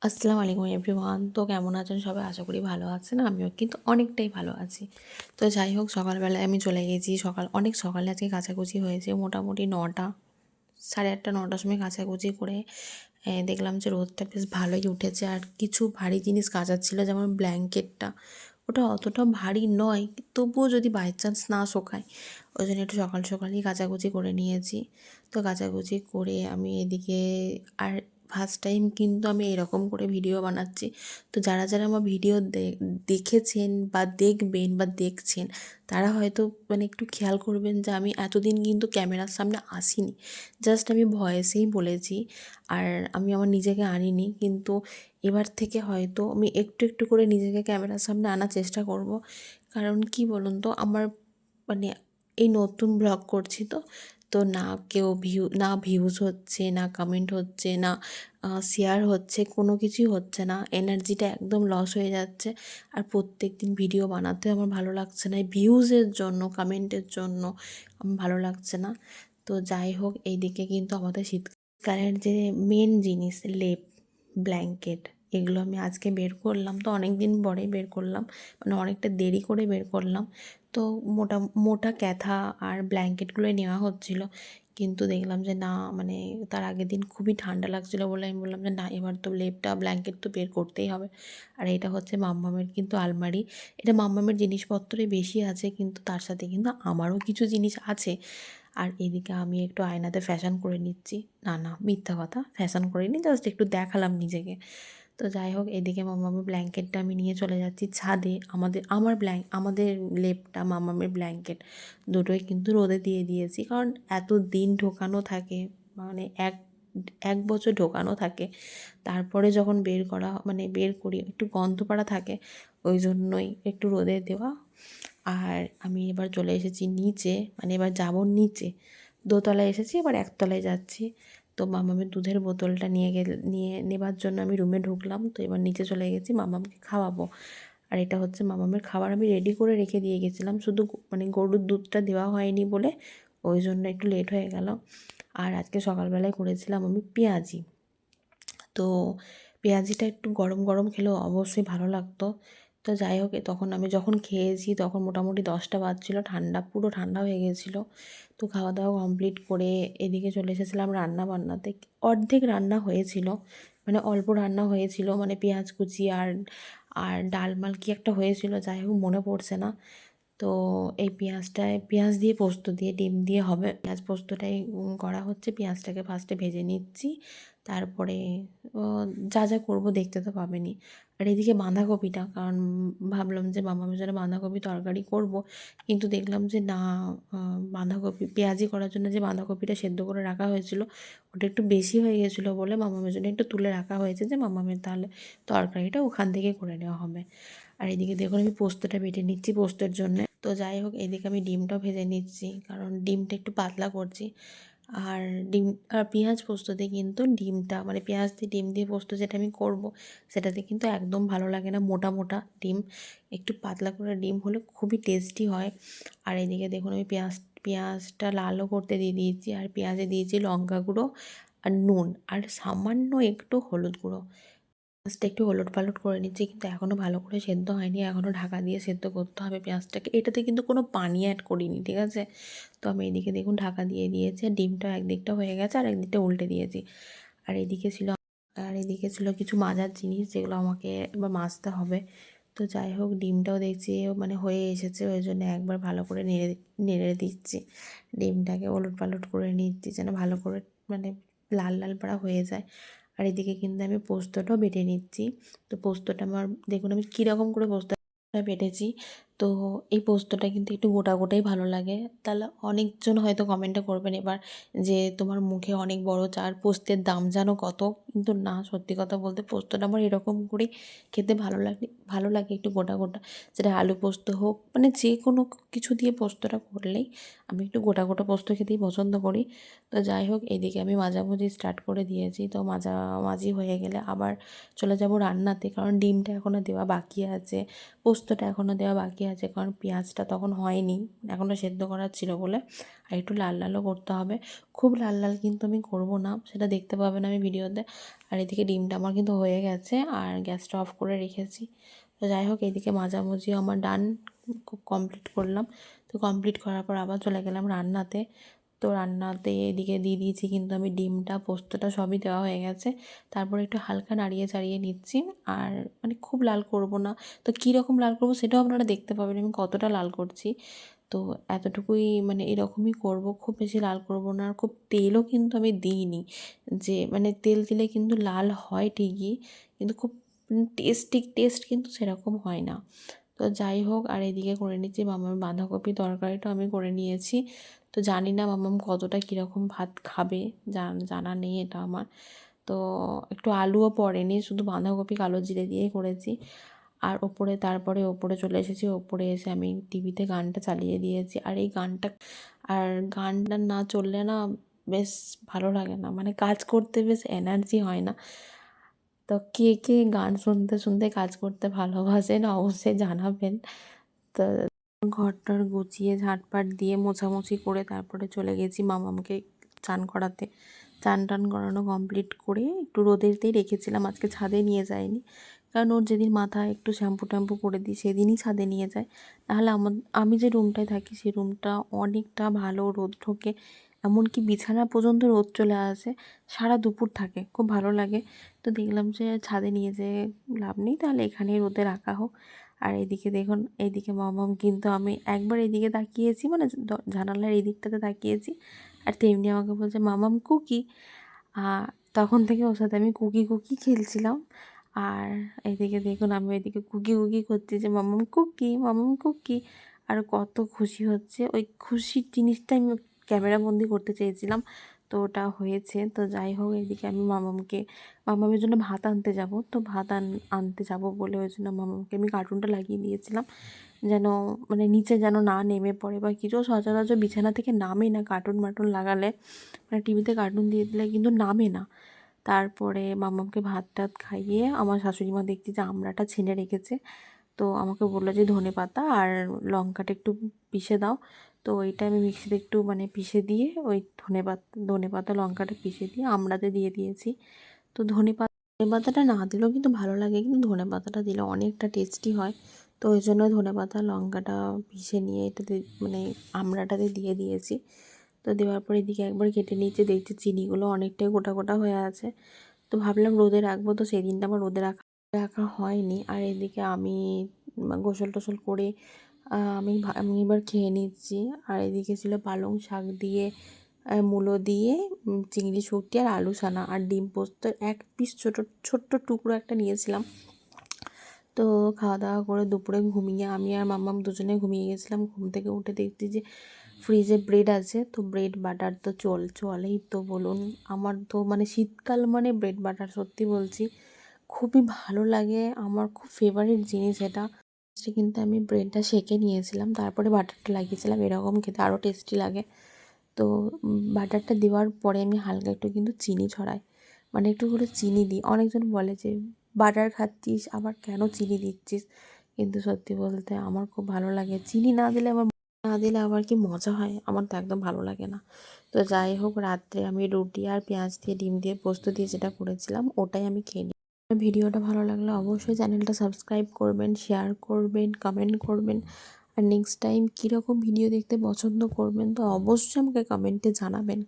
আসসালামু আলাইকুম এভরিওয়ান। তো কেমন আছেন সবাই? আশা করি ভালো আছেন। আমিও কিন্তু অনেকটাই ভালো আছি। তো যাই হোক, সকালবেলায় আমি চলে গেছি। অনেক সকালে আজকে কাচাকুচি হয়েছে। মোটামুটি ৯টা, ৮:৩০ ৯টার সময় কাচাকুচি করে দেখলাম যে রোদটা বেশ ভালোই উঠেছে। আর কিছু ভারী জিনিস কাচার ছিল, যেমন ব্ল্যাঙ্কেটটা। ওটা অতটা ভারী নয়, তবুও যদি বাই চান্স না শোকায়, ওই জন্য একটু সকাল সকালই কাচাকুচি করে নিয়েছি। তো কাচাকুচি করে আমি এদিকে, আর ফার্স্ট টাইম কিন্তু আমি এরকম করে ভিডিও বানাচ্ছি। তো যারা যারা আমার ভিডিও দেখেছেন বা দেখবেন বা দেখছেন, তারা হয়তো একটু খেয়াল করবেন যে আমি এতদিন কিন্তু ক্যামেরার সামনে আসিনি, জাস্ট আমি ভয়েসেই বলেছি। আর আমি আমার নিজেকে আনিনি, কিন্তু এবার থেকে হয়তো আমি একটু একটু করে নিজেকে ক্যামেরার সামনে আনার চেষ্টা করব। কারণ কি বলুন তো, আমার মানে এই নতুন ব্লগ করছি, তো তো না কেউ ভিউজ হচ্ছে, না কমেন্ট হচ্ছে, না শেয়ার হচ্ছে, কোনো কিছুই হচ্ছে না। এনার্জিটা একদম লস হয়ে যাচ্ছে। আর প্রত্যেক দিন ভিডিও বানাতে আমার ভালো লাগছে না, ভিউজের জন্য, কমেন্টের জন্য আমার ভালো লাগছে না। তো যাই হোক, এইদিকে কিন্তু আমাদের শীতকালের যে মেন জিনিস, লেপ, ব্ল্যাঙ্কেট, এগুলো আমি আজকে বের করলাম। তো অনেক দিন পরেই বের করলাম, অনেকটা দেরি করে বের করলাম। তো মোটা মোটা ক্যাথা আর ব্ল্যাঙ্কেটগুলোই নেওয়া হচ্ছিল, কিন্তু দেখলাম যে না, তার আগের দিন খুবই ঠান্ডা লাগছিলো বলে আমি বললাম যে না, এবার তো লেপটা ব্ল্যাঙ্কেট তো বের করতেই হবে। আর এটা হচ্ছে মাম্মামের কিন্তু আলমারি। এটা মাম্মামের জিনিসপত্রই বেশি আছে, কিন্তু তার সাথে কিন্তু আমারও কিছু জিনিস আছে। আর এদিকে আমি একটু আয়নাতে ফ্যাশন করে নিচ্ছি। না না, মিথ্যা কথা, ফ্যাশন করিনি, জাস্ট একটু দেখালাম নিজেকে। তো যাই হোক, এদিকে মাম্মামের ব্ল্যাঙ্কেটটা আমি নিয়ে চলে যাচ্ছি ছাদে। আমাদের লেপটা, মাম্মামের ব্ল্যাঙ্কেট, দুটোই কিন্তু রোদে দিয়ে দিয়েছি। কারণ এত দিন ঢোকানো থাকে, এক এক বছর ঢোকানো থাকে, তারপরে যখন বের করি, একটু গন্ধ পাড়া থাকে, ওই জন্যই একটু রোদে দেওয়া। আর আমি এবার চলে এসেছি নিচে, এবার যাব নিচে। দোতলায় এসেছি, এবার একতলায় যাচ্ছি। তো মামামের দুধের বোতলটা নিয়ে নেবার জন্য আমি রুমে ঢুকলাম। তো এবার নিচে চলে গেছি, মামামকে খাওয়াবো। আর এটা হচ্ছে মামামের খাবার, আমি রেডি করে রেখে দিয়ে গেছিলাম, শুধু গরুর দুধটা দেওয়া হয়নি বলে ওই জন্য একটু লেট হয়ে গেল। আর আজকে সকালবেলায় করেছিলাম আমি পেঁয়াজি। তো পেঁয়াজিটা একটু গরম গরম খেলেও অবশ্যই ভালো লাগতো। তো যাই হোক, তখন আমি যখন খেয়েছি তখন মোটামুটি 10টা বাজছিল, পুরো ঠান্ডা হয়ে গেছিলো। তো খাওয়া দাওয়া কমপ্লিট করে এদিকে চলে এসেছিলাম রান্না বান্নাতে। অর্ধেক রান্না হয়েছিল, অল্প রান্না হয়েছিল, পেঁয়াজ কুচি আর আর ডালমাল কি একটা হয়েছিল, যাই হোক মনে পড়ছে না। তো এই পেঁয়াজ দিয়ে পোস্ত দিয়ে ডিম দিয়ে হবে, পেঁয়াজ পোস্তটাই করা হচ্ছে। পেঁয়াজটাকে ফার্স্টে ভেজে নিচ্ছি, তারপরে যা যা করবো দেখতে তো পাবেনই। আর এদিকে বাঁধাকপিটা, কারণ ভাবলাম যে মামামের জন্য বাঁধাকপি তরকারি করব, কিন্তু দেখলাম যে না, পেঁয়াজি করার জন্য যে বাঁধাকপিটা সেদ্ধ করে রাখা হয়েছিল, ওটা একটু বেশি হয়ে গেছিলো বলে মামামের জন্য একটু তুলে রাখা হয়েছে, যে মামামের তাহলে তরকারিটা ওখান থেকে করে নেওয়া হবে। আর এদিকে দেখুন, আমি পোস্তটা বেটে নিচ্ছি পোস্তের জন্য। তো যাই হোক, এদিকে আমি ডিমটাও ভেজে নিচ্ছি, কারণ ডিমটা একটু পাতলা করছি। আর পেঁয়াজ পোস্ততে কিন্তু ডিমটা, পেঁয়াজ দিয়ে ডিম দিয়ে পোস্ত যেটা আমি করব, সেটাতে কিন্তু একদম ভালো লাগে না মোটা মোটা ডিম। একটু পাতলা করে ডিম হলে খুবই টেস্টি হয়। আর এদিকে দেখুন, আমি পেঁয়াজটা লালও করতে দিয়ে দিয়েছি, আর পেঁয়াজে দিয়েছি লঙ্কা গুঁড়ো আর নুন আর সামান্য একটু হলুদ গুঁড়ো। পেঁয়াজটা একটু ওলটপালট করে নিচ্ছি, কিন্তু এখনও ভালো করে সেদ্ধ হয়নি, এখনও ঢাকা দিয়ে সেদ্ধ করতে হবে পেঁয়াজটাকে। এটাতে কিন্তু কোনো পানি অ্যাড করিনি, ঠিক আছে? তো আমি এদিকে দেখুন ঢাকা দিয়ে দিয়েছি, আর ডিমটা একদিকটা হয়ে গেছে, আর একদিকটা উল্টে দিয়েছি। আর এদিকে ছিল কিছু মাজার জিনিস, যেগুলো আমাকে এবার মাজতে হবে। তো যাই হোক, ডিমটাও দেখছি হয়ে এসেছে, ওই জন্য একবার ভালো করে নেড়ে নেড়ে দিচ্ছি। ডিমটাকে ওলটপালট করে নিচ্ছি, যেন ভালো করে মানে লাল লাল পাড়া হয়ে যায়। আর এদিকে কিন্তু আমি পোস্তটাও বেটে নিচ্ছি। তো পোস্তটা আমার দেখুন, আমি কীরকম করে পোস্তটা বেটেছি। তো এই পোস্তটা কিন্তু একটু গোটা গোটাই ভালো লাগে। তাহলে অনেকজন হয়তো কমেন্টে করবেন এবার, যে তোমার মুখে অনেক বড় চার, পোস্তের দাম জানো কত? কিন্তু না, সত্যি কথা বলতে পোস্তটা আমার এরকম করেই খেতে ভালো লাগে একটু গোটা গোটা। সেটা আলু পোস্ত হোক, যে কোনো কিছু দিয়ে পোস্তটা করলেই আমি একটু গোটা গোটা পোস্ত খেতেই পছন্দ করি। তো যাই হোক, এদিকে আমি মাজাভুজি স্টার্ট করে দিয়েছি। তো মাঝামাঝি হয়ে গেলে আবার চলে যাব রান্নাতে, কারণ ডিমটা এখনও দেওয়া বাকি আছে, পোস্তটা এখনও দেওয়া বাকি আছে, কারণ পেঁয়াজটা তখন হয়নি, এখনও সেদ্ধ করার ছিল বলে। আর একটু লাল লালও করতে হবে, খুব লাল লাল কিন্তু আমি করব না, সেটা দেখতে পাবেন আমি ভিডিওতে। আর এদিকে ডিমটা আমার কিন্তু হয়ে গেছে আর গ্যাসটা অফ করে রেখেছি। তো যাই হোক, এইদিকে মাঝামাঝিও আমার ডান, খুব কমপ্লিট করলাম। তো কমপ্লিট করার পর আবার চলে গেলাম রান্নাতে। তো রান্নাতে এদিকে দিয়ে দিয়েছি কিন্তু আমি ডিমটা, পোস্তটা সবই দেওয়া হয়ে গেছে। তারপর একটু হালকা নাড়িয়ে চাড়িয়ে নিচ্ছি, আর মানে খুব লাল করব না। তো কীরকম লাল করব সেটাও আপনারা দেখতে পাবেন আমি কতটা লাল করছি। তো এতটুকুই, মানে এরকমই করব, খুব বেশি লাল করব না। আর খুব তেলও কিন্তু আমি দিইনি, যে মানে তেল দিলে কিন্তু লাল হয় ঠিকই, কিন্তু খুব টেস্ট কিন্তু সেরকম হয় না। তো যাই হোক, আর এদিকে করে নিচ্ছি মামার বাঁধাকপি তরকারিটা আমি করে নিয়েছি। তো জানি না মামাম কতটা কীরকম ভাত খাবে, জানা নেই এটা আমার। তো একটু আলুও পড়েনি, শুধু বাঁধাকপি কালো জিরে দিয়েই করেছি। আর তারপরে ওপরে চলে এসেছি, ওপরে এসে আমি টিভিতে গানটা চালিয়ে দিয়েছি। আর এই গানটা, আর গানটা না চললে না বেশ ভালো লাগে না, মানে কাজ করতে বেশ এনার্জি হয় না। তো কে কে গান শুনতে শুনতে কাজ করতে ভালোবাসেন অবশ্যই জানাবেন। তো ঘরটর গুছিয়ে ঝাঁটপাট দিয়ে মোছামুছি করে তারপরে চলে গেছি মামামকে চান করাতে। চান টান করানো কমপ্লিট করে একটু রোদেতেই রেখেছিলাম, আজকে ছাদে নিয়ে যাইনি, কারণ ওর যেদিন মাথায় একটু শ্যাম্পু ট্যাম্পু করে দিই সেদিনই ছাদে নিয়ে যায়। নাহলে আমি যে রুমটায় থাকি সেই রুমটা অনেকটা ভালো রোদ ঢোকে, এমনকি বিছানা পর্যন্ত রোদ চলে আসে, সারা দুপুর থাকে, খুব ভালো লাগে। তো দেখলাম যে ছাদে নিয়ে যেয়ে লাভ নেই, তাহলে এখানেই রোদে রাখা হোক। আর এদিকে দেখুন, এইদিকে মামাম কিন্তু, আমি একবার এদিকে তাকিয়েছি, মানে জানালার এই দিকটাতে তাকিয়েছি, আর তেমনি আমাকে বলছে মামাম কুকি। তখন থেকে ওর সাথে আমি কুকি কুকি খেলছিলাম। আর এদিকে দেখুন আমি এদিকে কুকি কুকি করছি যে মামাম কুকি, আর কত খুশি হচ্ছে। ওই খুশির জিনিসটা আমি ক্যামেরা বন্দি করতে চেয়েছিলাম, তো ওটা হয়েছে। তো যাই হোক, এদিকে আমি মামামের জন্য ভাত আনতে যাব, তো ভাত আনতে যাব বলে ওই জন্য মামাকে আমি কার্টুনটা লাগিয়ে দিয়েছিলাম, যেন মানে নিচে যেন না নেমে পড়ে বা কিছু। সচরাচর বিছানা থেকে নামে না কার্টুন মার্টুন লাগালে, মানে টিভিতে কার্টুন দিয়ে দিলে কিন্তু নামে না। তারপরে মামাকে ভাত টাত খাইয়ে আমার শাশুড়ি মা দেখছি যে আমড়াটা ছেনে রেখেছে, তো আমাকে বললো যে ধনেপাতা আর লঙ্কাটা একটু পিষে দাও। তো ওইটা আমি মিক্সিতে একটু মানে পিষে দিয়ে ওই ধনেপাতা লঙ্কাটা পিষে দিয়ে আমড়াতে দিয়ে দিয়েছি। তো ধনেপাতাটা না দিলেও কিন্তু ভালো লাগে, কিন্তু ধনেপাতাটা দিলে অনেকটা টেস্টি হয়। তো ওই জন্য ধনেপাতা লঙ্কাটা পিষে নিয়ে এটাতে মানে আমড়াটাতে দিয়ে দিয়েছি। তো দেওয়ার পর এদিকে একবার কেটে নিয়েছি, দেখছি চিনিগুলো অনেকটাই গোটা গোটা হয়ে আছে। তো ভাবলাম রোদে রাখবো, তো সেই দিনটা আমার রোদে রাখা হয়নি। আর এদিকে আমি গোসল টোসল করে আমি এবার খেয়ে নিচ্ছি। আর এদিকে ছিল পালং শাক দিয়ে, মূলো দিয়ে, চিংড়ি শুঁটি আর আলু সানা আর ডিম পোস্ত, এক পিস ছোট্ট টুকরো একটা নিয়েছিলাম। তো খাওয়া দাওয়া করে দুপুরে ঘুমিয়ে আমি আর মাম্মাম দুজনে ঘুমিয়ে গেছিলাম। ঘুম থেকে উঠে দেখছি যে ফ্রিজে ব্রেড আছে, তো ব্রেড বাটার তো চলেই তো বলুন। আমার তো মানে শীতকাল মানে ব্রেড বাটার, সত্যি বলছি খুবই ভালো লাগে, আমার খুব ফেভারিট জিনিস এটা। কিন্তু আমি ব্রেডটা সেঁকে নিয়েছিলাম, তারপরে বাটারটা লাগিয়েছিলাম, এরকম খেতে আরও টেস্টি লাগে। তো বাটারটা দেওয়ার পরে আমি হালকা একটু কিন্তু চিনি ছড়াই, মানে একটু করে চিনি দিই। অনেকজন বলে যে বাটার খাচ্ছিস আবার কেন চিনি দিচ্ছিস, কিন্তু সত্যি বলতে আমার খুব ভালো লাগে। চিনি না দিলে আবার কি মজা হয়, আমার তো একদম ভালো লাগে না। তো যাই হোক, রাত্রে আমি রুটি আর পেঁয়াজ দিয়ে ডিম দিয়ে পোস্ত দিয়ে যেটা করেছিলাম ওটাই আমি খেয়ে নিই। ভিডিওটা ভালো লাগলে অবশ্যই চ্যানেলটা সাবস্ক্রাইব করবেন, শেয়ার করবেন, কমেন্ট করবেন। আর নেক্সট টাইম কীরকম ভিডিও দেখতে পছন্দ করবেন তো অবশ্যই আমাকে কমেন্টে জানাবেন।